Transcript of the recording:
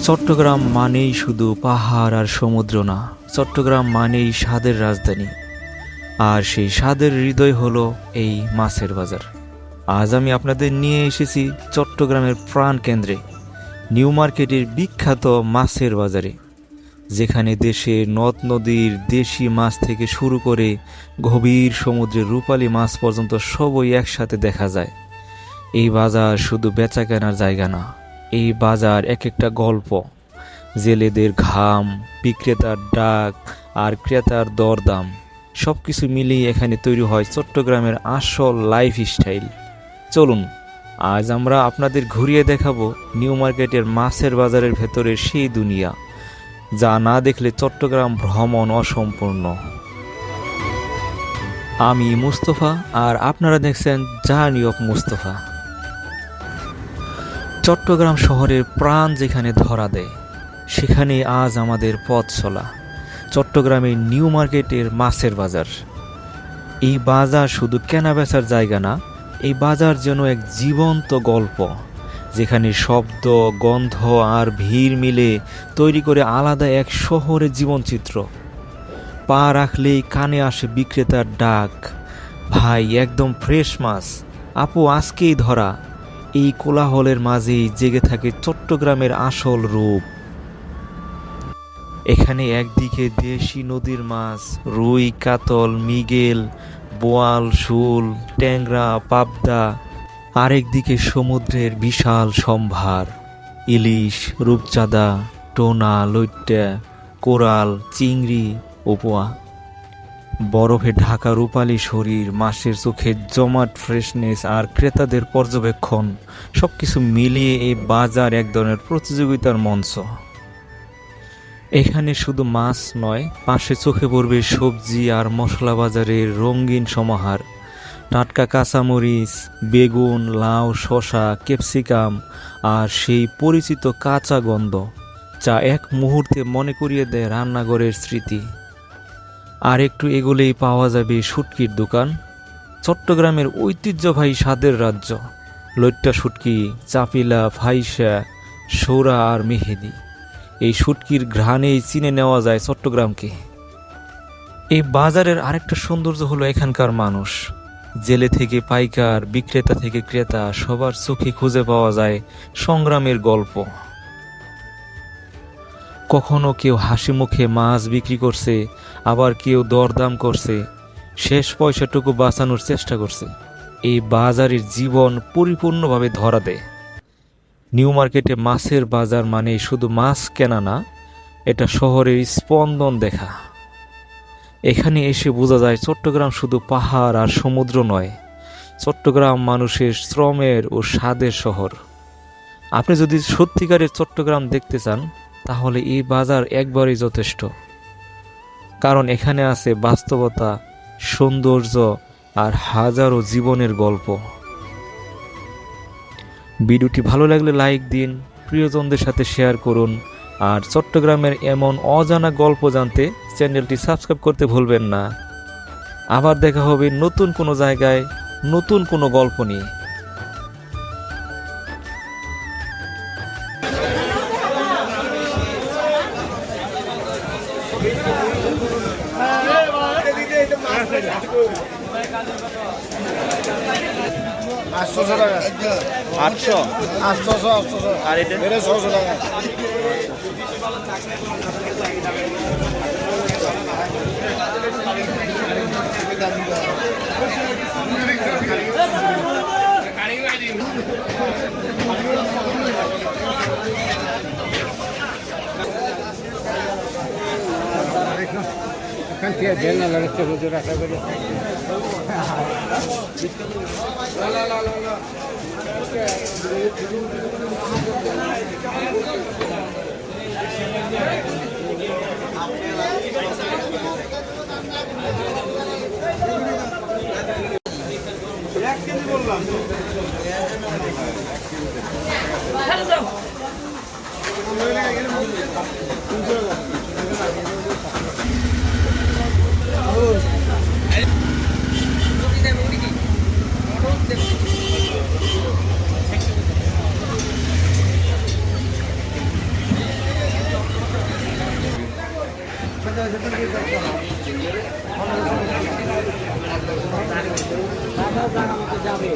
চট্টগ্রাম মানেই শুধু পাহাড় আর সমুদ্র না, চট্টগ্রাম মানেই স্বাদের রাজধানী। আর সেই স্বাদের হৃদয় হলো এই মাছের বাজার। আজ আমি আপনাদের নিয়ে এসেছি চট্টগ্রামের প্রাণ কেন্দ্রে, নিউ মার্কেটের বিখ্যাত মাছের বাজারে, যেখানে দেশের নদ নদীর দেশি মাছ থেকে শুরু করে গভীর সমুদ্রের রূপালী মাছ পর্যন্ত সবই একসাথে দেখা যায়। এই বাজার শুধু বেচা কেনার জায়গা না, এই বাজার এক একটা গল্প। জেলেদের ঘাম, বিক্রেতার ডাক আর ক্রেতার দরদাম, সব কিছু মিলিয়ে এখানে তৈরি হয় চট্টগ্রামের আসল লাইফ স্টাইল। চলুন আজ আমরা আপনাদের ঘুরিয়ে দেখাবো নিউ মার্কেটের মাছের বাজারের ভেতরের সেই দুনিয়া, যা না দেখলে চট্টগ্রাম ভ্রমণ অসম্পূর্ণ। আমি মুস্তফা আর আপনারা দেখছেন জার্নি অফ মুস্তফা। চট্টগ্রাম শহরের প্রাণ যেখানে ধরা দেয়, সেখানে আজ আমাদের পথ চলা চট্টগ্রামের নিউ মার্কেটের মাছের বাজার। এই বাজার শুধু কেনাবেচার জায়গা না, এই বাজার যেন এক জীবন্ত গল্প, যেখানে শব্দ, গন্ধ আর ভিড় মিলে তৈরি করে আলাদা এক শহরের জীবনচিত্র। পা রাখলেই কানে আসে বিক্রেতার ডাক, ভাই একদম ফ্রেশ মাছ, আপু আজকেই ধরা। এই কোলাহলের মাঝেই জেগে থাকে চট্টগ্রামের আসল রূপ। এখানে একদিকে দেশি নদীর মাছ, রুই, কাতল, মৃগেল, বোয়াল, শোল, ট্যাংরা, পাবদা, আরেকদিকে সমুদ্রের বিশাল সম্ভার, ইলিশ, রূপচাঁদা, টোনা, লইট্টা, কোরাল, চিংড়ি, উপোয়া। বরফে ঢাকা রূপালী শরীর, মাছের চোখে জমাট ফ্রেশনেস আর ক্রেতাদের পর্যবেক্ষণ, সবকিছু মিলিয়ে এই বাজার এক ধরনের প্রতিযোগিতার মঞ্চ। এখানে শুধু মাছ নয়, পাশে চোখে পড়বে সবজি আর মশলা বাজারের রঙিন সমাহার। টাটকা কাঁচামরিচ, বেগুন, লাউ, শসা, ক্যাপসিকাম আর সেই পরিচিত কাঁচা গন্ধ, যা এক মুহূর্তে মনে করিয়ে দেয় রান্নাঘরের স্মৃতি। আর একটু এগোলেই পাওয়া যাবে শুটকির দোকান, চট্টগ্রামের ঐতিহ্যবাহী স্বাদের রাজ্য। লইট্টা শুটকি, চাপিলা, ফাইসা, সৌরা আর মেহেদি, এই শুটকির ঘ্রাণেই চিনে নেওয়া যায় চট্টগ্রামকে। এই বাজারের আরেকটা সৌন্দর্য হলো এখানকার মানুষ। জেলে থেকে পাইকার, বিক্রেতা থেকে ক্রেতা, সবার চোখে খুঁজে পাওয়া যায় সংগ্রামের গল্প। কখনো কেউ হাসি মুখে মাছ বিক্রি করছে, আবার কেউ দরদাম করছে, শেষ পয়সাটুকু বাঁচানোর চেষ্টা করছে। এই বাজারের জীবন পরিপূর্ণভাবে ধরা দেয়। নিউ মার্কেটে মাছের বাজার মানে শুধু মাছ কেনা না, এটা শহরের স্পন্দন দেখা। এখানে এসে বোঝা যায় চট্টগ্রাম শুধু পাহাড় আর সমুদ্র নয়, চট্টগ্রাম মানুষের শ্রমের ও স্বাদের শহর। আপনি যদি সত্যিকারের চট্টগ্রাম দেখতে চান, তাহলে এই বাজার একবারই যথেষ্ট, কারণ এখানে আছে বাস্তবতা, সৌন্দর্য আর হাজারো জীবনের গল্প। ভিডিওটি ভালো লাগলে লাইক দিন, প্রিয়জনদের সাথে শেয়ার করুন, আর চট্টগ্রামের এমন অজানা গল্প জানতে চ্যানেলটি সাবস্ক্রাইব করতে ভুলবেন না। আবার দেখা হবে নতুন কোনো জায়গায়, নতুন কোনো গল্প নিয়ে। আটশো আর এটা 600 টাকা। Kan dia jalan lalu terus rasa beri. La. এক কেজি বললাম। যাবে